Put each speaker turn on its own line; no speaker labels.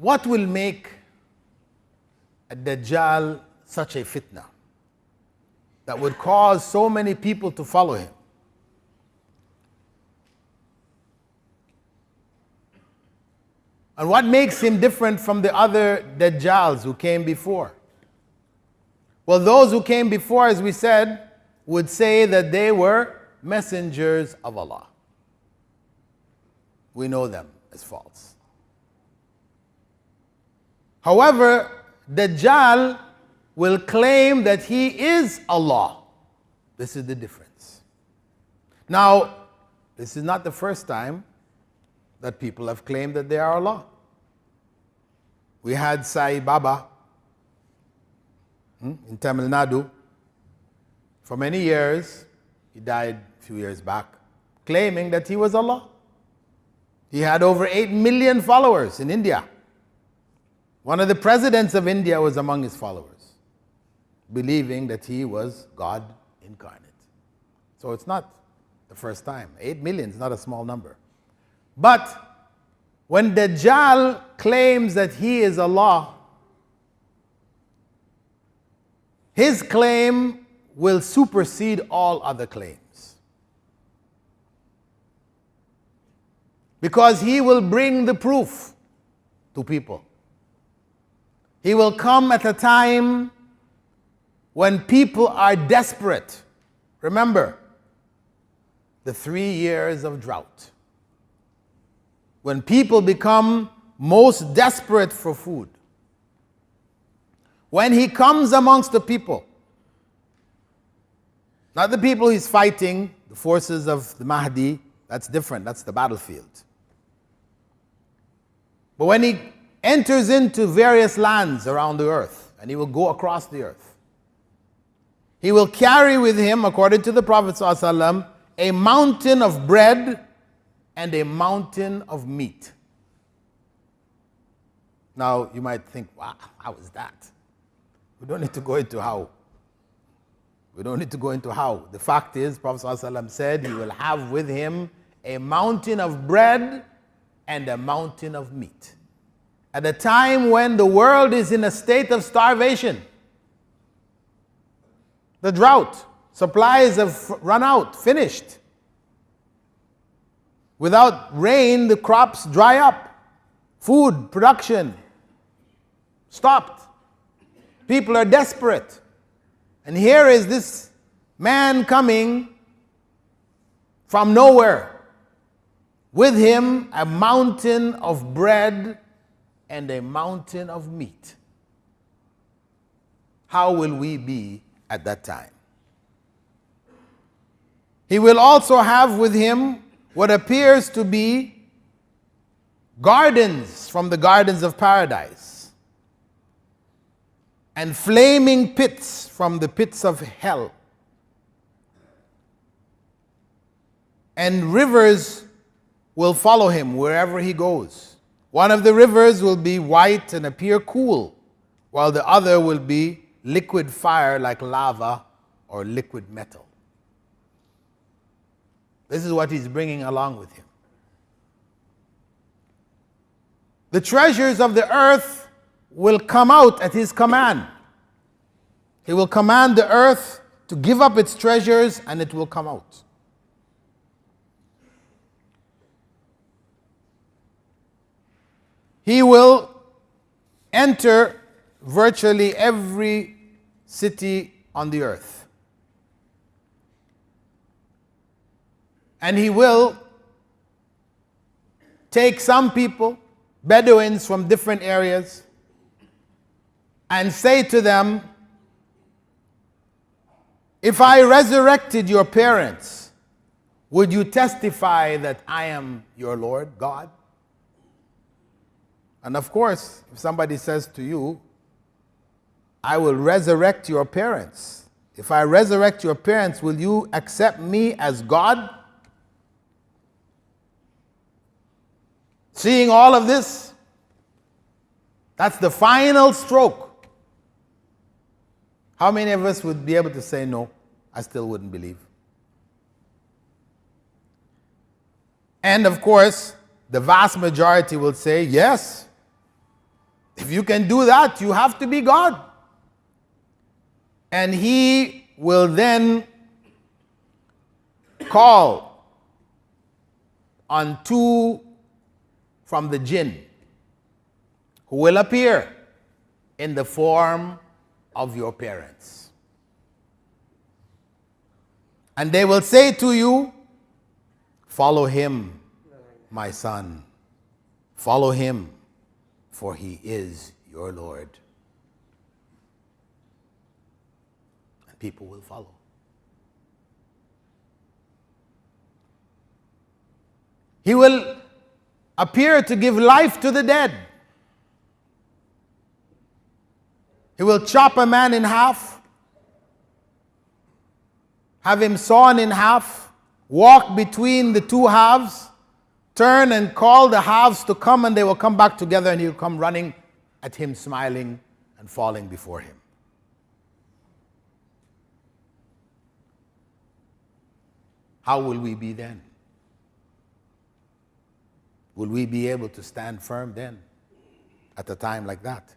What will make a Dajjal such a fitna that would cause so many people to follow him? And what makes him different from the other Dajjals who came before? Well, those who came before, as we said, would say that they were messengers of Allah. We know them as false. However, Dajjal will claim that he is Allah. This is the difference. Now, this is not the first time that people have claimed that they are Allah. We had Sai Baba in Tamil Nadu for many years. He died a few years back, claiming that he was Allah. He had over 8 million followers in India. One of the presidents of India was among his followers, believing that he was God incarnate. So it's not the first time. 8 million is not a small number. But when Dajjal claims that he is Allah, his claim will supersede all other claims. Because he will bring the proof to people. He will come at a time when people are desperate. Remember, the 3 years of drought. When people become most desperate for food. When he comes amongst the people, not the people he's fighting, the forces of the Mahdi, that's different, that's the battlefield. But when he enters into various lands around the earth, and he will go across the earth, he will carry with him, according to the Prophet ﷺ, a mountain of bread and a mountain of meat. Now, you might think, wow, how is that? We don't need to go into how. We don't need to go into how. The fact is, Prophet ﷺ said he will have with him a mountain of bread and a mountain of meat. At a time when the world is in a state of starvation, the drought, supplies have run out, finished. Without rain, the crops dry up. Food production stopped. People are desperate. And here is this man coming from nowhere, with him a mountain of bread and a mountain of meat. How will we be at that time? He will also have with him what appears to be gardens from the gardens of paradise, and flaming pits from the pits of hell, and rivers will follow him wherever he goes. One of the rivers will be white and appear cool, while the other will be liquid fire like lava or liquid metal. This is what he's bringing along with him. The treasures of the earth will come out at his command. He will command the earth to give up its treasures, and it will come out. He will enter virtually every city on the earth. And he will take some people, Bedouins from different areas, and say to them, if I resurrected your parents, would you testify that I am your Lord God? And of course, if somebody says to you, I will resurrect your parents. If I resurrect your parents, will you accept me as God? Seeing all of this, that's the final stroke. How many of us would be able to say, no, I still wouldn't believe? And of course, the vast majority will say, yes, If you can do that, you have to be God. And he will then call on two from the jinn who will appear in the form of your parents. And they will say to you, follow him, my son. Follow him, for he is your Lord. And people will follow. He will appear to give life to the dead. He will chop a man in half, have him sawn in half, walk between the two halves, turn and call the halves to come, and they will come back together, and he'll come running at him, smiling and falling before him. How will we be then? Will we be able to stand firm then at a time like that?